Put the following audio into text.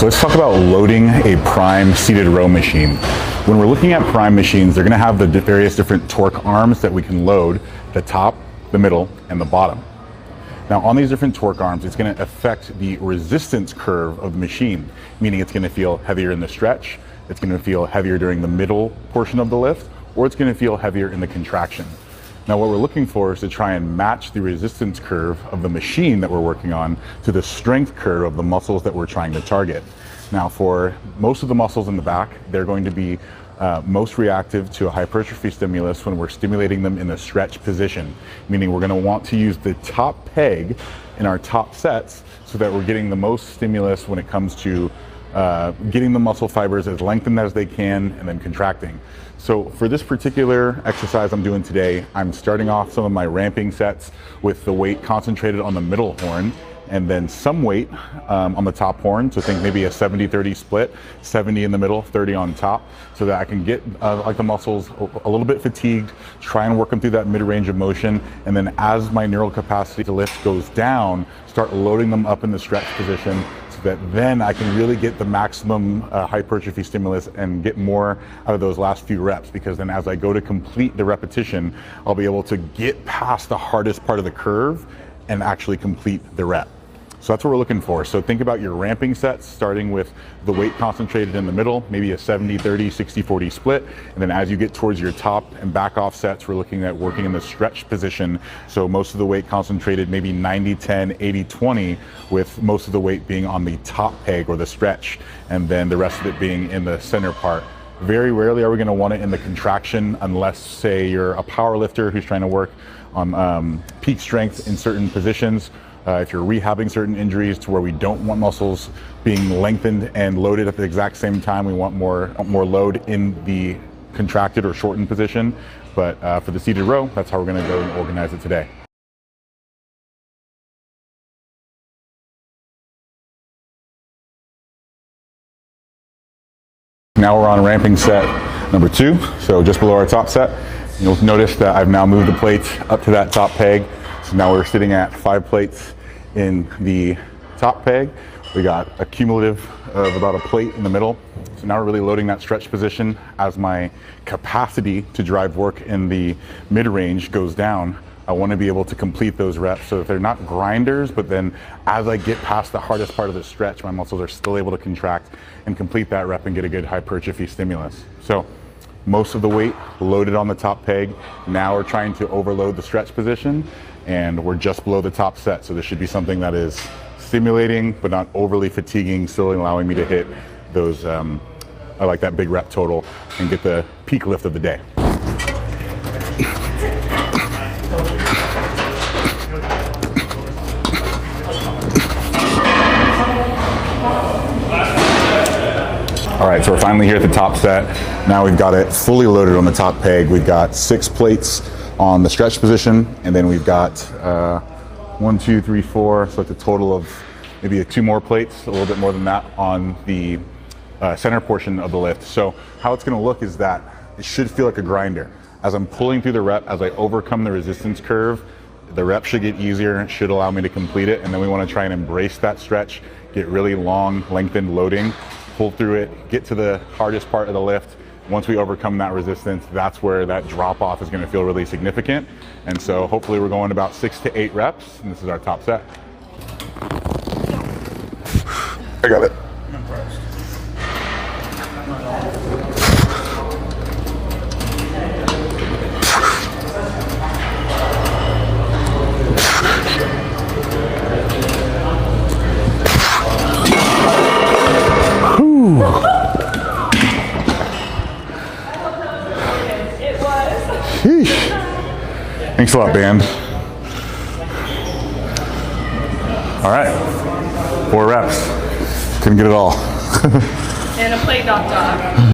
So let's talk about loading a prime seated row machine. When we're looking at prime machines, they're going to have the various different torque arms that we can load: the top, the middle, and the bottom. Now on these different torque arms, it's going to affect the resistance curve of the machine, meaning it's going to feel heavier in the stretch, it's going to feel heavier during the middle portion of the lift, or it's going to feel heavier in the contraction. Now what we're looking for is to try and match the resistance curve of the machine that we're working on to the strength curve of the muscles that we're trying to target. Now for most of the muscles in the back, they're going to be most reactive to a hypertrophy stimulus when we're stimulating them in the stretch position, meaning we're going to want to use the top peg in our top sets so that we're getting the most stimulus when it comes to getting the muscle fibers as lengthened as they can and then contracting. So for this particular exercise I'm doing today, I'm starting off some of my ramping sets with the weight concentrated on the middle horn and then some weight on the top horn. So think maybe a 70-30 split, 70 in the middle, 30 on top, so that I can get like the muscles a little bit fatigued, try and work them through that mid-range of motion, and then as my neural capacity to lift goes down, start loading them up in the stretch position so that then I can really get the maximum hypertrophy stimulus and get more out of those last few reps, because then as I go to complete the repetition, I'll be able to get past the hardest part of the curve and actually complete the rep. So that's what we're looking for. So think about your ramping sets, starting with the weight concentrated in the middle, maybe a 70-30, 60-40 split. And then as you get towards your top and back off sets, we're looking at working in the stretch position. So most of the weight concentrated, maybe 90-10, 80-20, with most of the weight being on the top peg or the stretch, and then the rest of it being in the center part. Very rarely are we going to want it in the contraction unless, say, you're a power lifter who's trying to work on peak strength in certain positions. If you're rehabbing certain injuries to where we don't want muscles being lengthened and loaded at the exact same time, we want more load in the contracted or shortened position. But for the seated row, that's how we're going to go and organize it today. Now we're on ramping set number 2, so just below our top set. You'll notice that I've now moved the plates up to that top peg. So now we're sitting at 5 plates in the top peg. We got a cumulative of about a plate in the middle. So now we're really loading that stretch position. As my capacity to drive work in the mid-range goes down, I want to be able to complete those reps so that they're not grinders, but then as I get past the hardest part of the stretch, my muscles are still able to contract and complete that rep and get a good hypertrophy stimulus. So most of the weight loaded on the top peg. Now we're trying to overload the stretch position, and we're just below the top set. So this should be something that is stimulating, but not overly fatiguing, still allowing me to hit those, I like that big rep total and get the peak lift of the day. All right, so we're finally here at the top set. Now we've got it fully loaded on the top peg. We've got 6 plates on the stretch position, and then we've got 1, 2, 3, 4, so it's a total of maybe 2 more plates, a little bit more than that on the center portion of the lift. So how it's gonna look is that it should feel like a grinder. As I'm pulling through the rep, as I overcome the resistance curve, the rep should get easier, it should allow me to complete it, and then we wanna try and embrace that stretch, get really long, lengthened loading, pull through it, get to the hardest part of the lift. Once we overcome that resistance, that's where that drop off is going to feel really significant. And so hopefully we're going about 6 to 8 reps, and this is our top set. I got it. Sheesh. Thanks a lot, band. All right, 4 reps. Couldn't get it all. And a plate knocked off.